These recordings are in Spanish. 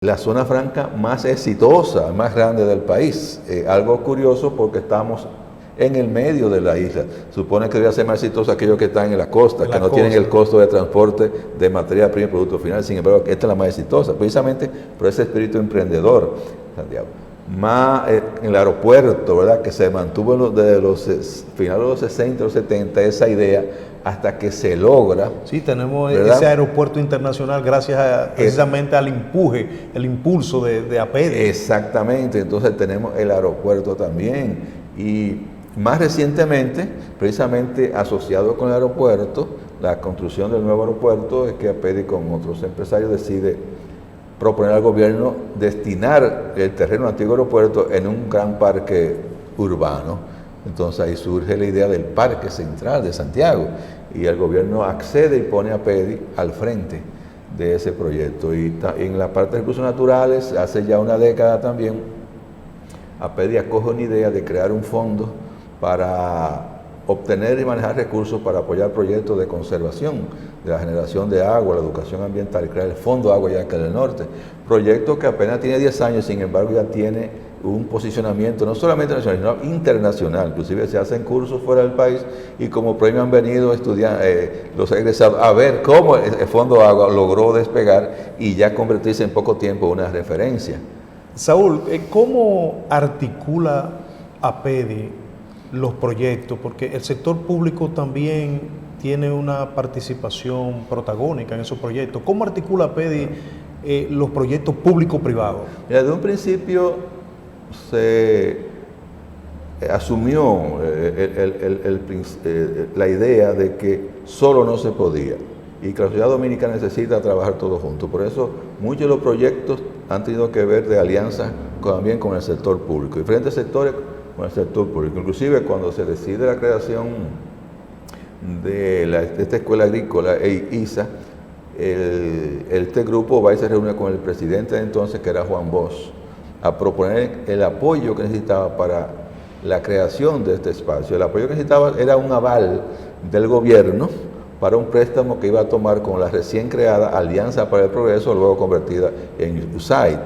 la zona franca más exitosa, más grande del país. Algo curioso porque estamos en el medio de la isla. Supone que debe ser más exitoso aquellos que están en la costa, que no tienen el costo de transporte de materia prima y producto final. Sin embargo, esta es la más exitosa, precisamente por ese espíritu emprendedor, Santiago. Más en el aeropuerto, ¿verdad?, que se mantuvo desde los finales de los 60, los 70, esa idea, hasta que se logra. Sí, tenemos, ¿verdad?, ese aeropuerto internacional gracias precisamente al el impulso de APEDI. Exactamente, entonces tenemos el aeropuerto también. Y más recientemente, precisamente asociado con el aeropuerto, la construcción del nuevo aeropuerto, es que APEDI con otros empresarios decide proponer al gobierno destinar el terreno del antiguo aeropuerto en un gran parque urbano. Entonces ahí surge la idea del Parque Central de Santiago y el gobierno accede y pone a APEDI al frente de ese proyecto. Y en la parte de recursos naturales, hace ya una década también, APEDI acoge una idea de crear un fondo para obtener y manejar recursos para apoyar proyectos de conservación, de la generación de agua, la educación ambiental, y crear el Fondo Agua Yaca del Norte. Proyecto que apenas tiene 10 años, sin embargo ya tiene un posicionamiento no solamente nacional, sino internacional. Inclusive se hacen cursos fuera del país y como premio han venido los egresados a ver cómo el Fondo Agua logró despegar y ya convertirse en poco tiempo en una referencia. Saúl, ¿cómo articula APEDI los proyectos? Porque el sector público también tiene una participación protagónica en esos proyectos. ¿Cómo articula APEDI los proyectos público-privados? Desde un principio se asumió la idea de que solo no se podía y que la sociedad dominicana necesita trabajar todos juntos. Por eso muchos de los proyectos han tenido que ver de alianza también con el sector público, diferentes sectores con el sector público. Inclusive cuando se decide la creación de esta escuela agrícola ISA, este grupo va y se reúne con el presidente de entonces, que era Juan Bosch, a proponer el apoyo que necesitaba para la creación de este espacio. El apoyo que necesitaba era un aval del gobierno para un préstamo que iba a tomar con la recién creada Alianza para el Progreso, luego convertida en USAID,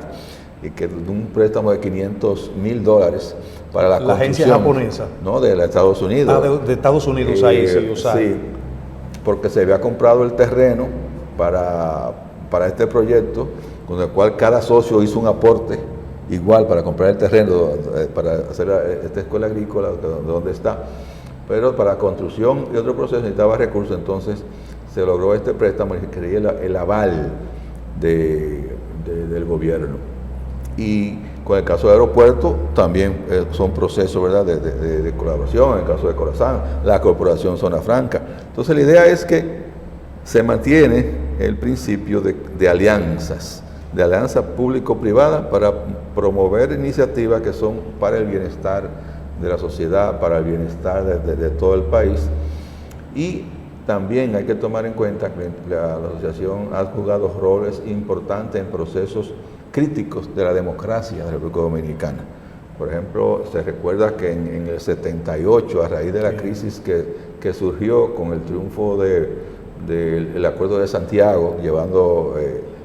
y que un préstamo de $500,000 para la construcción. Agencia japonesa. No, de los Estados Unidos. De Estados Unidos, ahí sí, USAID. Sí, porque se había comprado el terreno para este proyecto, con el cual cada socio hizo un aporte igual para comprar el terreno, para hacer esta escuela agrícola, donde está. Pero para construcción y otro proceso necesitaba recursos, entonces se logró este préstamo y quería el aval del gobierno. Y con el caso del aeropuerto también son procesos, ¿verdad?, de colaboración. En el caso de Corazán, la Corporación Zona Franca. Entonces la idea es que se mantiene el principio de alianzas, de alianza público-privada para promover iniciativas que son para el bienestar de la sociedad, para el bienestar de todo el país. Y también hay que tomar en cuenta que la asociación ha jugado roles importantes en procesos críticos de la democracia de la República Dominicana. Por ejemplo, se recuerda que en el 78, a raíz de la crisis que surgió con el triunfo del Acuerdo de Santiago, llevando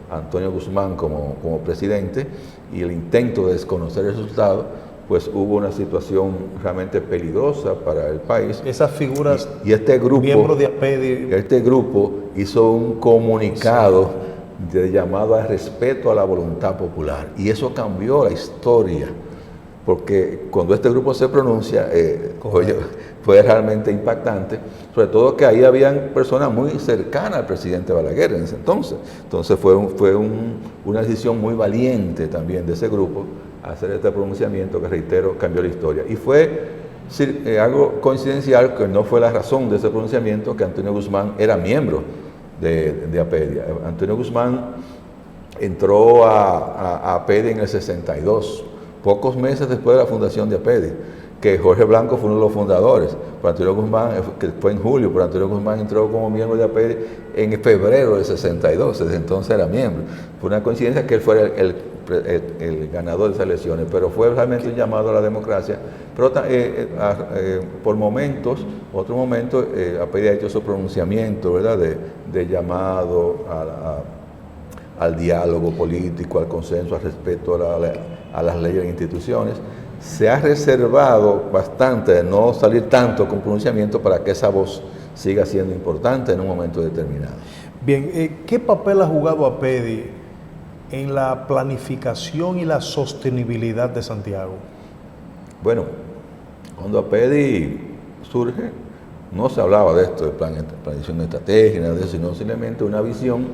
a Antonio Guzmán como presidente, y el intento de desconocer el resultado, pues hubo una situación realmente peligrosa para el país. Esas figuras, y este grupo, miembros de APEDI, este grupo hizo un comunicado de llamado al respeto a la voluntad popular, y eso cambió la historia, porque cuando este grupo se pronuncia, fue realmente impactante, sobre todo que ahí habían personas muy cercanas al presidente Balaguer en ese entonces. Entonces fue una decisión muy valiente también de ese grupo hacer este pronunciamiento que, reitero, cambió la historia. Y fue algo coincidencial, que no fue la razón de ese pronunciamiento, que Antonio Guzmán era miembro de APEDI. Antonio Guzmán entró a APEDI en el 62, pocos meses después de la fundación de APEDI, que Jorge Blanco fue uno de los fundadores. Pero Antonio Guzmán, que fue en julio, pero Antonio Guzmán entró como miembro de APEDI en febrero del 62, desde entonces era miembro. Fue una coincidencia que él fuera el ganador de esas elecciones, pero fue realmente un llamado a la democracia. Pero por momentos, otro momento, APEDI ha hecho su pronunciamiento, ¿verdad?, de llamado al diálogo político, al consenso, al respeto a las leyes e instituciones. Se ha reservado bastante de no salir tanto con pronunciamiento para que esa voz siga siendo importante en un momento determinado. Bien, ¿qué papel ha jugado APEDI en la planificación y la sostenibilidad de Santiago? Bueno, cuando APEDI surge, no se hablaba de esto, de planificación estratégica, de eso, sino simplemente una visión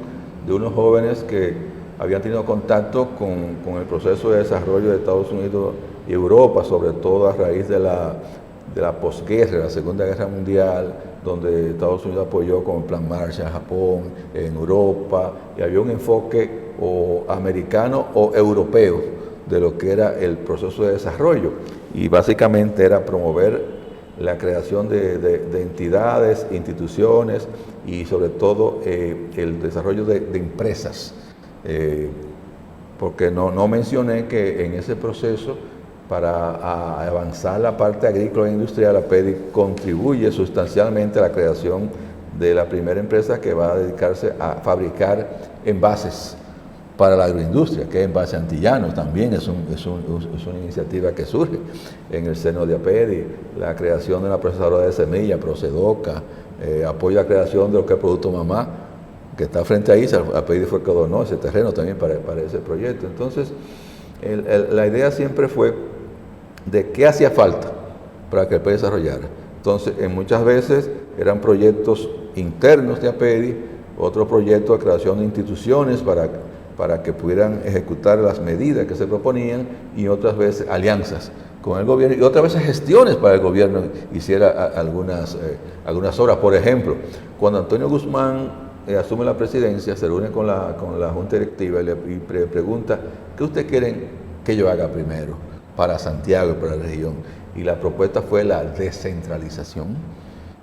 de unos jóvenes que habían tenido contacto con el proceso de desarrollo de Estados Unidos y Europa, sobre todo a raíz de la posguerra, la Segunda Guerra Mundial, donde Estados Unidos apoyó con el Plan Marshall a Japón, en Europa, y había un enfoque o americano o europeo de lo que era el proceso de desarrollo, y básicamente era promover la creación de entidades, instituciones y sobre todo el desarrollo de empresas, porque no mencioné que en ese proceso, para avanzar la parte agrícola e industrial, APEDI contribuye sustancialmente a la creación de la primera empresa que va a dedicarse a fabricar envases para la agroindustria, que es Envase Antillano, también es una iniciativa que surge en el seno de APEDI, la creación de una procesadora de semillas, Procedoca, apoyo a la creación de lo que es Producto Mamá, que está frente ahí. APEDI fue el que donó ese terreno también para ese proyecto. Entonces, la idea siempre fue de qué hacía falta para que el país desarrollara. Entonces, muchas veces eran proyectos internos de APEDI, otros proyectos de creación de instituciones para que pudieran ejecutar las medidas que se proponían, y otras veces alianzas con el gobierno, y otras veces gestiones para el gobierno hiciera algunas obras. Por ejemplo, cuando Antonio Guzmán asume la presidencia, se reúne con la Junta Directiva y le pregunta: ¿qué ustedes quieren que yo haga primero para Santiago y para la región? Y la propuesta fue la descentralización.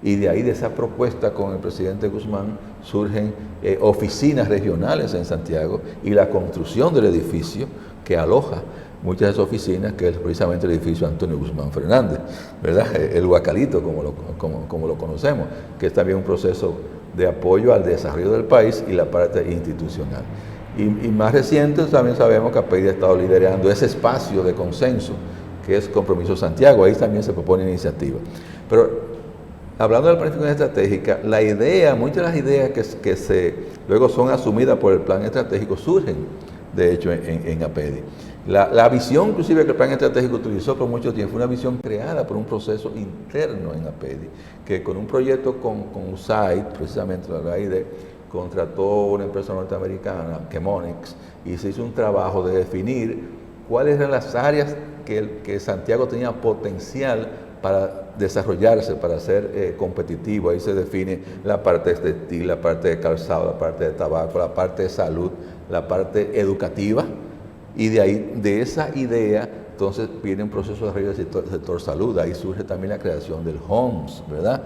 Y de ahí, de esa propuesta con el presidente Guzmán, surgen oficinas regionales en Santiago y la construcción del edificio que aloja muchas de esas oficinas, que es precisamente el edificio Antonio Guzmán Fernández, ¿verdad? El Huacalito, como lo conocemos, que es también un proceso de apoyo al desarrollo del país y la parte institucional. Y más reciente también sabemos que APEDI ha estado liderando ese espacio de consenso que es Compromiso Santiago. Ahí también se propone iniciativa. Pero hablando de la planificación estratégica, muchas de las ideas que luego son asumidas por el plan estratégico surgen, de hecho, en APEDI. La visión, inclusive, que el plan estratégico utilizó por mucho tiempo, fue una visión creada por un proceso interno en APEDI, que con un proyecto con USAID, precisamente la USAID, contrató una empresa norteamericana, Chemonix, y se hizo un trabajo de definir cuáles eran las áreas que Santiago tenía potencial para desarrollarse, para ser competitivo. Ahí se define la parte textil, la parte de calzado, la parte de tabaco, la parte de salud, la parte educativa, y de ahí, de esa idea, entonces viene un proceso de desarrollo del sector salud. Ahí surge también la creación del HOMS, ¿verdad?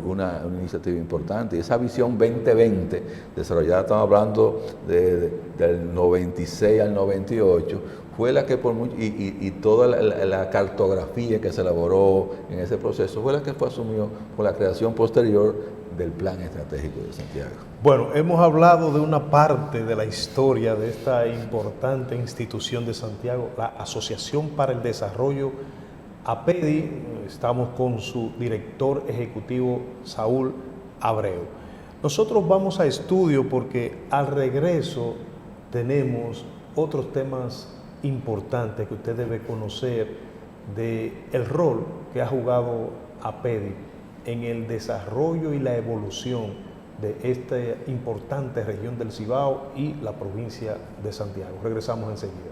Una iniciativa importante. Y esa visión 2020, desarrollada, estamos hablando del 96 al 98, fue la que y toda la cartografía que se elaboró en ese proceso fue la que fue asumido por la creación posterior del Plan Estratégico de Santiago. Bueno, hemos hablado de una parte de la historia de esta importante institución de Santiago, la Asociación para el Desarrollo APEDI. Estamos con su director ejecutivo, Saúl Abreu. Nosotros vamos a estudio porque al regreso tenemos otros temas importantes que usted debe conocer del rol que ha jugado APEDI en el desarrollo y la evolución de esta importante región del Cibao y la provincia de Santiago. Regresamos enseguida.